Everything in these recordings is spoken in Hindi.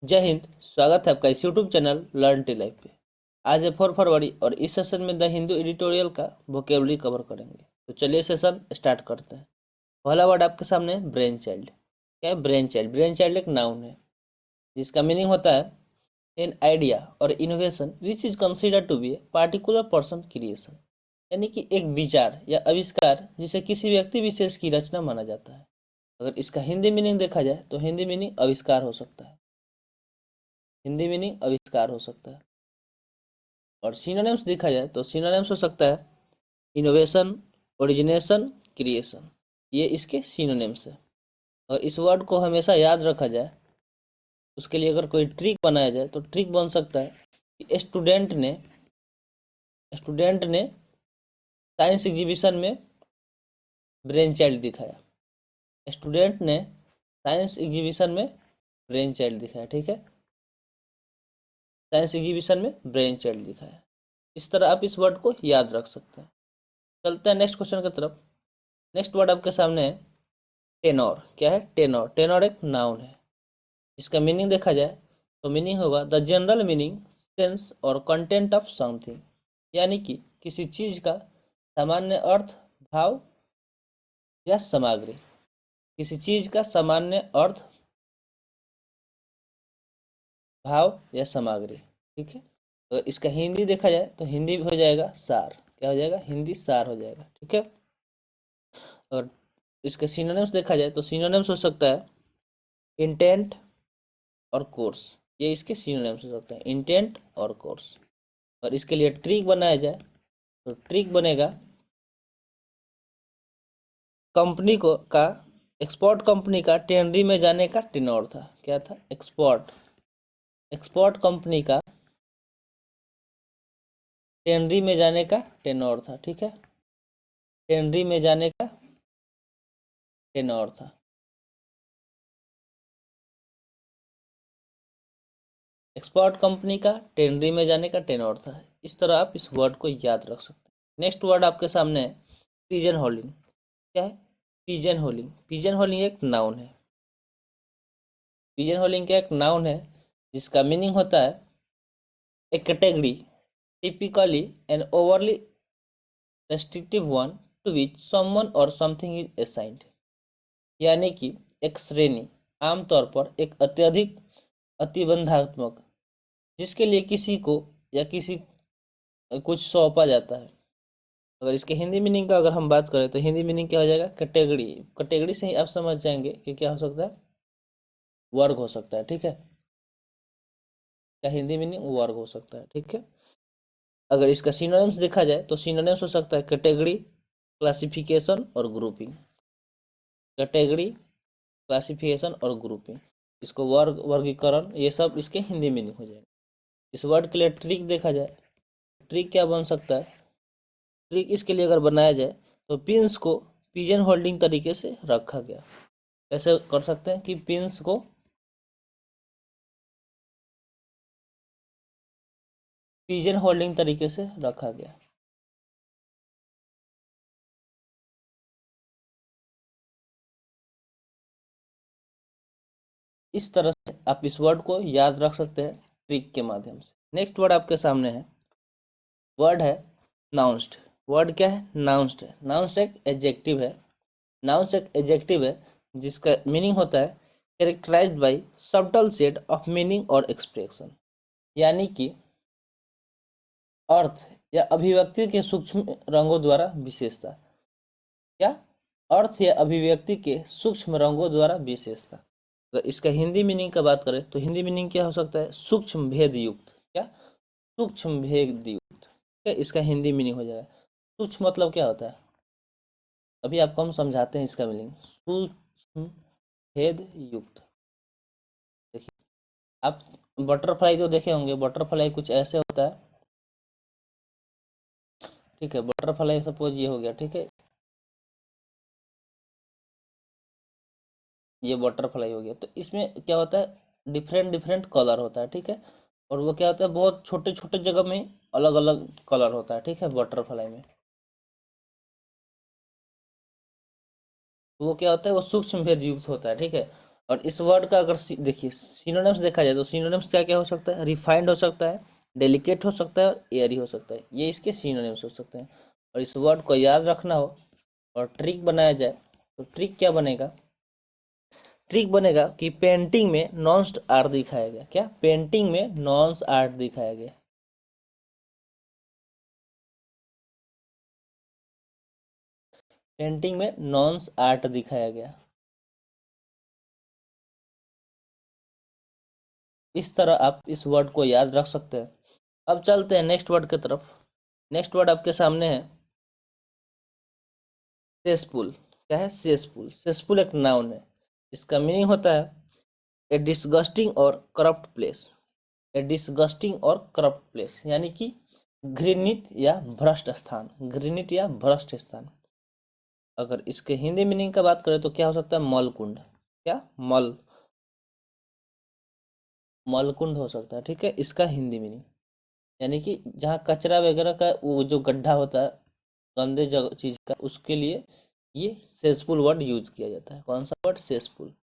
जय हिंद। स्वागत है आपका इस YouTube channel learn tea life पे। आज है 4 फरवरी और इस सेशन में द हिंदू एडिटोरियल का वोकेबलरी कवर करेंगे। तो चलिए सेशन स्टार्ट करते हैं। पहला वर्ड आपके सामने है ब्रेन चाइल्ड। क्या है ब्रेन चाइल्ड? ब्रेन चाइल्ड एक नाउन है जिसका मीनिंग होता है एन आइडिया और innovation which is considered to be a particular person creation. यानी कि एक विचार या आविष्कार जिसे किसी व्यक्ति विशेष की रचना माना जाता है। अगर इसका हिंदी मीनिंग देखा जाए तो हिंदी मीनिंग आविष्कार हो सकता है। हिंदी मीनिंग आविष्कार हो सकता है। और सिनोनिम्स देखा जाए तो सिनोनिम्स हो सकता है इनोवेशन, ओरिजिनेशन, क्रिएशन। ये इसके सिनोनिम्स है। और इस वर्ड को हमेशा याद रखा जाए उसके लिए अगर कोई ट्रिक बनाया जाए तो ट्रिक बन सकता है कि स्टूडेंट ने साइंस एग्जीबिशन में ब्रेन चाइल्ड दिखाया। स्टूडेंट ने साइंस एग्जीबिशन में ब्रेन चाइल्ड दिखाया। ठीक है, साइंस एग्जीबिशन में ब्रेन चाइल्ड दिखाया। इस तरह आप इस वर्ड को याद रख सकते हैं। चलते हैं नेक्स्ट क्वेश्चन की तरफ। नेक्स्ट वर्ड आपके सामने है टेनोर। क्या है टेनोर? टेनोर एक नाउन है। इसका मीनिंग देखा जाए तो मीनिंग होगा द जनरल मीनिंग, सेंस और कंटेंट ऑफ समथिंग। यानी कि किसी चीज का सामान्य अर्थ, भाव या सामग्री। किसी चीज का सामान्य अर्थ, भाव या सामग्री। ठीक है, तो इसका हिंदी देखा जाए तो हिंदी हो जाएगा सार। क्या हो जाएगा? हिंदी सार हो जाएगा। ठीक है, और इसके सिनोनिम्स देखा जाए तो सिनोनिम्स हो सकता है इंटेंट और कोर्स। ये इसके सिनोनिम्स हो सकते हैं, इंटेंट और कोर्स। और इसके लिए ट्रिक बनाया जाए तो ट्रिक बनेगा कंपनी को का एक्सपोर्ट कंपनी का टेनरी में जाने का टेनोर था। क्या था? एक्सपोर्ट कंपनी का टेनरी में जाने का टेनोर था। ठीक है, टेनरी में जाने का टेनोर था। एक्सपोर्ट कंपनी का टेनरी में जाने का टेनोर था। इस तरह आप इस वर्ड को याद रख सकते हैं। नेक्स्ट वर्ड आपके सामने है पिजन होलिंग। क्या है? पिजन होलिंग। पिजन होलिंग एक नाउन है। पिजन होलिंग का एक नाउन है जिसका मीनिंग होता है a category, typically an overly restrictive one to which someone or something is assigned. यानी कि एक श्रेणी, आमतौर पर एक अत्यधिक प्रतिबंधात्मक, जिसके लिए किसी को या किसी कुछ सौंपा जाता है। अगर इसके हिंदी मीनिंग का अगर हम बात करें तो हिंदी मीनिंग क्या हो जाएगा? कैटेगरी। कैटेगरी से ही आप समझ जाएंगे कि क्या हो सकता है, वर्ग हो सकता है। ठीक है, क्या हिंदी मीनिंग वर्ग हो सकता है। ठीक है, अगर इसका सिनोनिम्स देखा जाए तो सिनोनिम्स हो सकता है कैटेगरी, क्लासिफिकेशन और ग्रुपिंग। कैटेगरी, क्लासिफिकेशन और ग्रुपिंग, इसको वर्ग, वर्गीकरण, ये सब इसके हिंदी मीनिंग हो जाएगा। इस वर्ड के लिए ट्रिक देखा जाए, ट्रिक क्या बन सकता है? ट्रिक इसके लिए अगर बनाया जाए तो पिंस को पिजन होल्डिंग तरीके से रखा गया। कैसे कर सकते हैं कि पिंस को पिजन होल्डिंग तरीके से रखा गया। इस तरह से आप इस वर्ड को याद रख सकते हैं ट्रिक के माध्यम से। नेक्स्ट वर्ड आपके सामने है, वर्ड है नाउंस्ड। वर्ड क्या है? नाउंस्ड है। नाउंस्ड एक एडजेक्टिव है। नाउंस्ड एक एडजेक्टिव है जिसका मीनिंग होता है characterised by subtle shade of meaning or expression. यानी कि अर्थ या अभिव्यक्ति के सूक्ष्म रंगों द्वारा विशेषता। क्या? अर्थ या अभिव्यक्ति के सूक्ष्म रंगों द्वारा विशेषता। अगर इसका हिंदी मीनिंग का बात करें तो हिंदी मीनिंग क्या हो सकता है? सूक्ष्म भेद युक्त। क्या? सूक्ष्म भेद युक्त। क्या इसका हिंदी मीनिंग हो जाएगा? सूक्ष्म मतलब क्या होता है? अभी आपको हम समझाते हैं इसका मीनिंग। सूक्ष्म भेद युक्त। देखिए, आप बटरफ्लाई जो देखे होंगे, बटरफ्लाई कुछ ऐसे होता है। ठीक है, बटरफ्लाई सपोज ये हो गया। ठीक है, ये बटरफ्लाई हो गया। तो इसमें क्या होता है, डिफरेंट डिफरेंट कलर होता है। ठीक है, और वो क्या होता है, बहुत छोटे छोटे जगह में अलग अलग कलर होता है। ठीक है, बटरफ्लाई में वो क्या होता है, वो सूक्ष्म भेद युक्त होता है। ठीक है, और इस वर्ड का अगर देखिए सिनोनिम्स देखा जाए तो सिनोनिम्स क्या क्या हो सकता है, रिफाइंड हो सकता है, डेलिकेट हो सकता है और एयरी हो सकता है, ये इसके सिनोनिम्स हो सकते हैं। और इस वर्ड को याद रखना हो और ट्रिक बनाया जाए तो ट्रिक क्या बनेगा, ट्रिक बनेगा कि पेंटिंग में नॉन्स आर्ट दिखाया गया, क्या पेंटिंग में नॉन्स आर्ट दिखाया गया, पेंटिंग में नॉन्स आर्ट दिखाया गया। इस तरह आप इस वर्ड को याद रख सकते हैं। अब चलते हैं नेक्स्ट वर्ड की तरफ। नेक्स्ट वर्ड आपके सामने है सेसपुल। क्या है, सेसपुल। सेसपुल एक नाउन है, इसका मीनिंग होता है ए डिसगस्टिंग और करप्ट प्लेस, ए डिसगस्टिंग और करप्ट प्लेस यानी कि घृणित या भ्रष्ट स्थान, घृणित या भ्रष्ट स्थान। अगर इसके हिंदी मीनिंग का बात करें तो क्या हो सकता है, मलकुंड। क्या, मलकुंड हो सकता है, ठीक है, इसका हिंदी मीनिंग। यानी कि जहाँ कचरा वगैरह का वो जो गड्ढा होता है गंदे जगह चीज का, उसके लिए ये सेसफुल वर्ड यूज किया जाता है। कौन सा वर्ड, सेसफुल।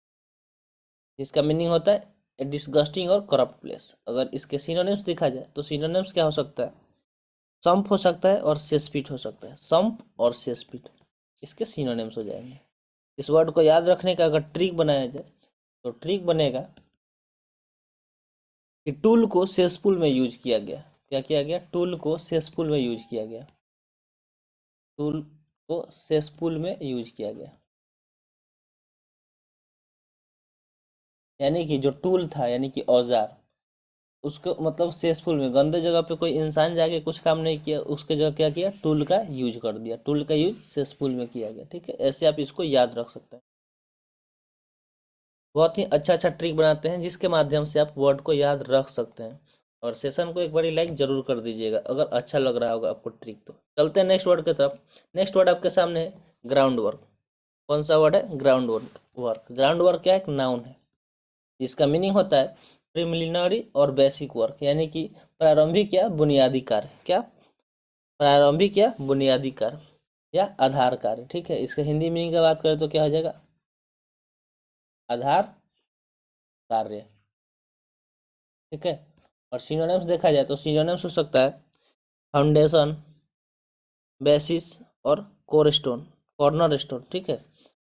इसका मीनिंग होता है ए डिसगस्टिंग और करप्ट प्लेस। अगर इसके सिनोनिम्स देखा जाए तो सिनोनिम्स क्या हो सकता है, संप हो सकता है और सेसपिट हो सकता है, संप और सेसपिट इसके सिनोनिम्स हो जाएंगे। इस वर्ड को याद रखने का अगर ट्रिक बनाया जाए तो ट्रिक बनेगा कि टूल को सेसफुल में यूज किया गया। क्या किया गया, टूल को सेसफुल में यूज किया गया, टूल को सेसफुल में यूज किया गया। यानी कि जो टूल था यानी कि औजार, उसको मतलब सेसफुल में गंदे जगह पे कोई इंसान जाके कुछ काम नहीं किया, उसके जगह क्या किया, टूल का यूज कर दिया, टूल का यूज सेसफुल में किया गया, ठीक है। ऐसे आप इसको याद रख सकते हैं। बहुत ही अच्छा अच्छा ट्रिक बनाते हैं जिसके माध्यम से आप वर्ड को याद रख सकते हैं। और सेशन को एक बारी लाइक जरूर कर दीजिएगा अगर अच्छा लग रहा होगा आपको ट्रिक तो। चलते हैं नेक्स्ट वर्ड की तरफ। नेक्स्ट वर्ड आपके सामने है ग्राउंड वर्क। कौन सा वर्ड है, ग्राउंड वर्क। ग्राउंड वर्क क्या है, एक नाउन है जिसका मीनिंग होता है प्रिलिमिनरी और बेसिक वर्क, यानी कि प्रारंभिक या बुनियादी कार्य। क्या, प्रारंभिक या बुनियादी कार्य या आधार कार्य, ठीक है। इसका हिंदी मीनिंग की बात करें तो क्या हो जाएगा, आधार कार्य, ठीक है। और सिनोनिम्स देखा जाए तो सिनोनिम्स हो सकता है फाउंडेशन, बेसिस और कोरस्टोन, कॉर्नर स्टोन, ठीक है।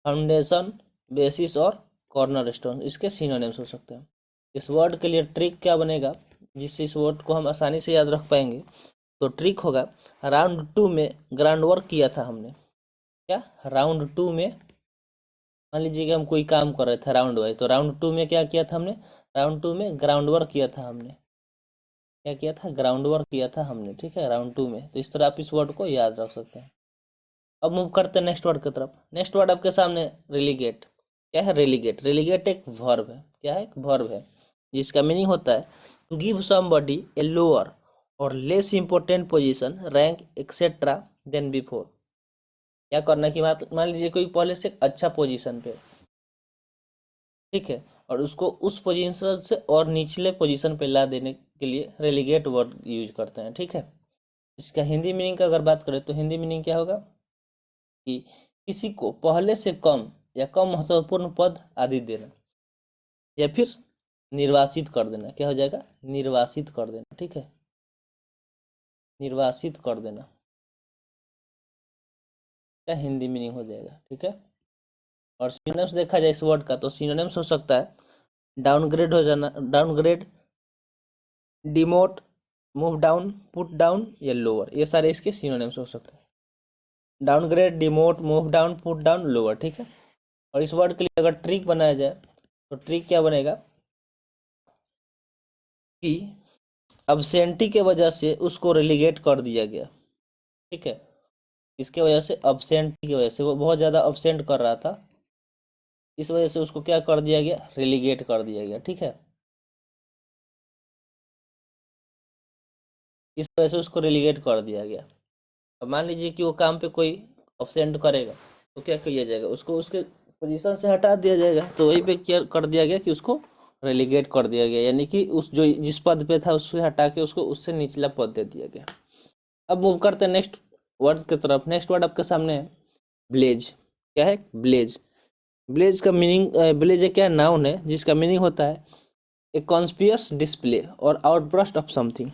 फाउंडेशन, बेसिस और कॉर्नर स्टोन इसके सिनोनिम्स हो सकते हैं। इस वर्ड के लिए ट्रिक क्या बनेगा, जिससे इस वर्ड को हम आसानी से याद रख पाएंगे, तो ट्रिक होगा राउंड 2 में ग्राउंड वर्क किया था हमने। क्या, राउंड 2 में मान लीजिए कि हम कोई काम कर रहे थे राउंड वाइज, तो राउंड 2 में क्या किया था हमने, राउंड 2 में ग्राउंड वर्क किया था हमने। क्या किया था, ग्राउंड वर्क किया था हमने, ठीक है, राउंड 2 में। तो इस तरह आप इस वर्ड को याद रख सकते हैं। अब मूव करते हैं नेक्स्ट वर्ड की तरफ। नेक्स्ट वर्ड आपके सामने रेलीगेट। क्या है, रेलीगेट। रेलीगेट एक वर्ब है। क्या है, एक वर्ब है जिसका मीनिंग होता है to give somebody a lower और less important position, rank etcetera than before. क्या करना कि मान लीजिए कोई पहले से अच्छा पोजीशन पे, ठीक है, और उसको उस पोजीशन से और निचले पोजीशन पे ला देने के लिए रेलीगेट वर्ड यूज करते हैं, ठीक है। इसका हिंदी मीनिंग का अगर बात करें तो हिंदी मीनिंग क्या होगा कि किसी को पहले से कम या कम महत्वपूर्ण पद आदि देना, या फिर निर्वासित कर देना। क्या हो जाएगा, निर्वासित कर देना, ठीक है, निर्वासित कर देना का हिंदी मीनिंग हो जाएगा, ठीक है। और सिनोनिम्स देखा जाए इस वर्ड का तो सिनोनिम्स हो सकता है डाउनग्रेड हो जाना, downgrade, demote, move down, put down या लोअर, ये सारे इसके सिनोनिम्स हो सकते हैं। Downgrade, demote, move down, put down, lower, ठीक है। और इस वर्ड के लिए अगर ट्रिक बनाया जाए तो ट्रिक क्या बनेगा कि अब्सेंटी के वजह से उसको रेलीगेट कर दिया गया, ठीक है। इसके वजह से, अब्सेंटी की वजह से, वो बहुत ज़्यादा अब्सेंट कर रहा था, इस वजह से उसको क्या कर दिया गया, रेलीगेट कर दिया गया, ठीक है। इस वजह से उसको रेलीगेट कर दिया गया। अब मान लीजिए कि वो काम पे कोई अब्सेंट करेगा तो क्या किया जाएगा, उसको उसके पोजीशन से हटा दिया जाएगा। तो वही पे क्या कर दिया गया कि उसको रेलीगेट कर दिया गया, यानी कि उस जो जिस पद पे था उससे हटा के उसको उससे निचला पद दे दिया गया। अब मूव करते हैं नेक्स्ट वर्ड की तरफ। नेक्स्ट वर्ड आपके सामने है ब्लेज। क्या है, ब्लेज। ब्लेज का मीनिंग, ब्लेज एक क्या नाउन है जिसका मीनिंग होता है ए कॉन्स्पियस डिस्प्ले और आउटबर्स्ट ऑफ समथिंग।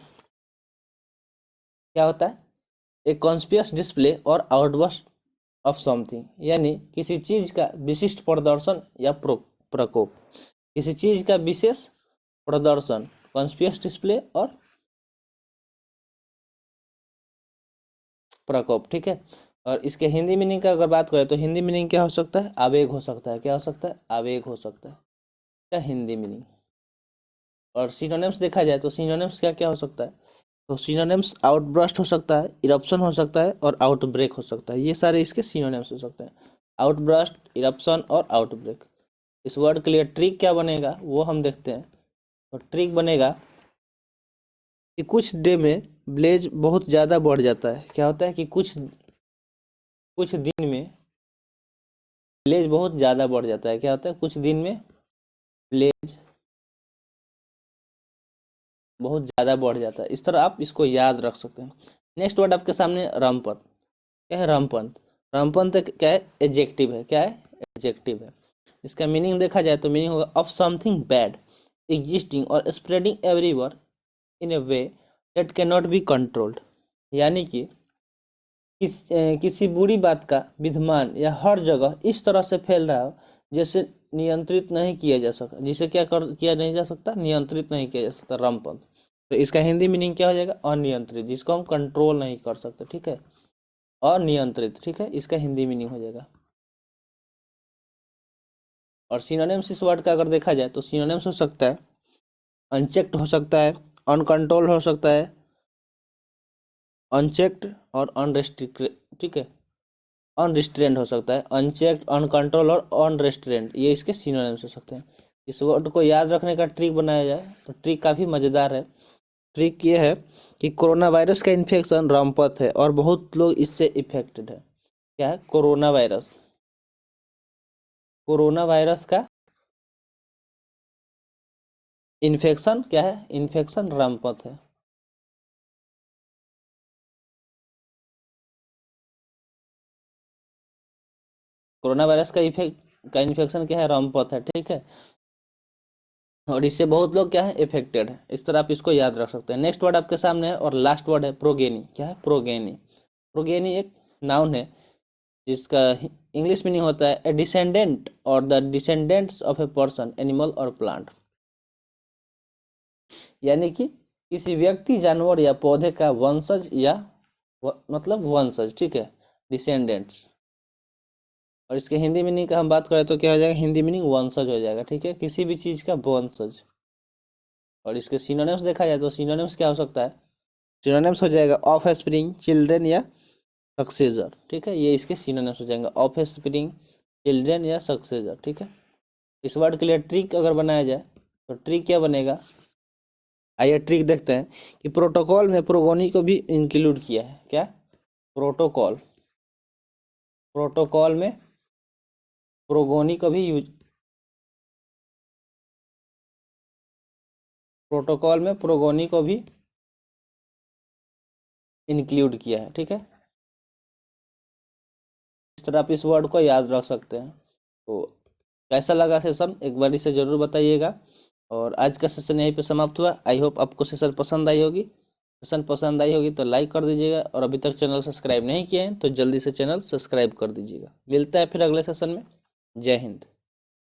क्या होता है? ए कॉन्स्पियस डिस्प्ले और आउटबर्स्ट ऑफ समथिंग, यानी किसी चीज का विशिष्ट प्रदर्शन या प्रकोप। किसी चीज का विशेष प्रदर्शन, कॉन्स्पियस डिस्प्ले और प्रकोप, ठीक है। और इसके हिंदी मीनिंग का अगर बात करें तो हिंदी मीनिंग क्या हो सकता है? आवेग हो सकता है। क्या हो सकता है? आवेग हो सकता है, क्या हिंदी मीनिंग। और सिनोनिम्स देखा जाए तो सिनोनिम्स क्या क्या हो सकता है? तो सिनोनिम्स आउटब्रस्ट हो सकता है, इरप्शन हो सकता है और आउटब्रेक हो सकता है। ये सारे इसके सिनोनिम्स हो सकते हैं, आउटब्रस्ट, इरप्शन और आउटब्रेक। इस वर्ड के लिए ट्रिक क्या बनेगा वो हम देखते हैं। तो ट्रिक बनेगा कि कुछ डे में ब्लेज बहुत ज़्यादा बढ़ जाता है। क्या होता है कि कुछ दिन में ब्लेज बहुत ज़्यादा बढ़ जाता है। क्या होता है? कुछ दिन में ब्लेज बहुत ज़्यादा बढ़ जाता है। इस तरह आप इसको याद रख सकते हैं। नेक्स्ट वर्ड आपके सामने रामपंथ। क्या है रामपंथ? रामपंथ क्या है? एडजेक्टिव है। क्या है? एडजेक्टिव है। इसका मीनिंग देखा जाए तो मीनिंग होगा ऑफ समथिंग बैड एग्जिस्टिंग और spreading everywhere in A way that can not be controlled. यानी कि किसी बुरी बात का विद्यमान या हर जगह इस तरह से फैल रहा हो जैसे नियंत्रित नहीं किया जा सकता, जिसे किया नहीं जा सकता, नियंत्रित नहीं किया जा सकता, रामपंथ। तो इसका हिंदी मीनिंग क्या हो जाएगा? अनियंत्रित, जिसको हम कंट्रोल नहीं कर सकते, ठीक है। अनियंत्रित, ठीक है, इसका हिंदी मीनिंग हो जाएगा। और सिनोनिम्स इस वर्ड का अगर देखा जाए तो सिनोनिम्स हो सकता है अनचेक्ड हो सकता है, अनकंट्रोल हो सकता है, अनचेक्ड और अनरेस्ट्रिक्टेड, ठीक है, अनरिस्ट्रेंड हो सकता है। अनचेक्ड, अनकंट्रोल और अनरेस्ट्रेंड, ये इसके सिनोनिम्स हो सकते हैं। इस वर्ड को याद रखने का ट्रिक बनाया जाए तो ट्रिक काफ़ी मज़ेदार है। ट्रिक ये है कि कोरोना वायरस का इन्फेक्शन रामपथ है और बहुत लोग इससे इफेक्टेड है। क्या है? Corona virus. कोरोना वायरस का इन्फेक्शन क्या है? इन्फेक्शन रामपथ है। कोरोना वायरस का इन्फेक्शन क्या है? रामपथ है, ठीक है। और इससे बहुत लोग क्या है? इफेक्टेड है। इस तरह आप इसको याद रख सकते हैं। नेक्स्ट वर्ड आपके सामने है और लास्ट वर्ड है प्रोगेनी। क्या है? प्रोगेनी। प्रोगेनी एक नाउन है जिसका इंग्लिश मीनिंग होता है ए डिसेंडेंट और the descendants of a person, animal और प्लांट। यानी कि किसी व्यक्ति, जानवर या पौधे का वंशज या मतलब वंशज, ठीक है, डिसेंडेंट्स। और इसके हिंदी मीनिंग का हम बात करें तो क्या हो जाएगा? हिंदी मीनिंग वंशज हो जाएगा, ठीक है, किसी भी चीज़ का वंशज। और इसके सिनोनिम्स देखा जाए तो सिनोनिम्स क्या हो सकता है? सिनोनिम्स हो जाएगा ऑफ स्प्रिंग, चिल्ड्रेन या सक्सेसर, ठीक है, ये इसके सिनोनिम्स हो जाएंगे, ऑफ स्प्रिंग, चिल्ड्रेन या सक्सेसर, ठीक है। इस वर्ड के लिए ट्रिक अगर बनाया जाए तो ट्रिक क्या बनेगा? आइए ट्रिक देखते हैं कि प्रोटोकॉल में प्रोगोनी को भी इंक्लूड किया है। क्या? प्रोटोकॉल, प्रोटोकॉल में प्रोगोनी को भी यूज, प्रोटोकॉल में प्रोगोनी को भी इंक्लूड किया है, ठीक है। इस तरह आप इस वर्ड को याद रख सकते हैं। तो कैसा लगा सेशन, एक बार इसे ज़रूर बताइएगा। और आज का सेशन यहीं पे समाप्त हुआ। आई होप आपको सेशन पसंद आई होगी। सेशन पसंद आई होगी तो लाइक कर दीजिएगा और अभी तक चैनल सब्सक्राइब नहीं किए हैं तो जल्दी से चैनल सब्सक्राइब कर दीजिएगा। मिलता है फिर अगले सेशन में। जय हिंद।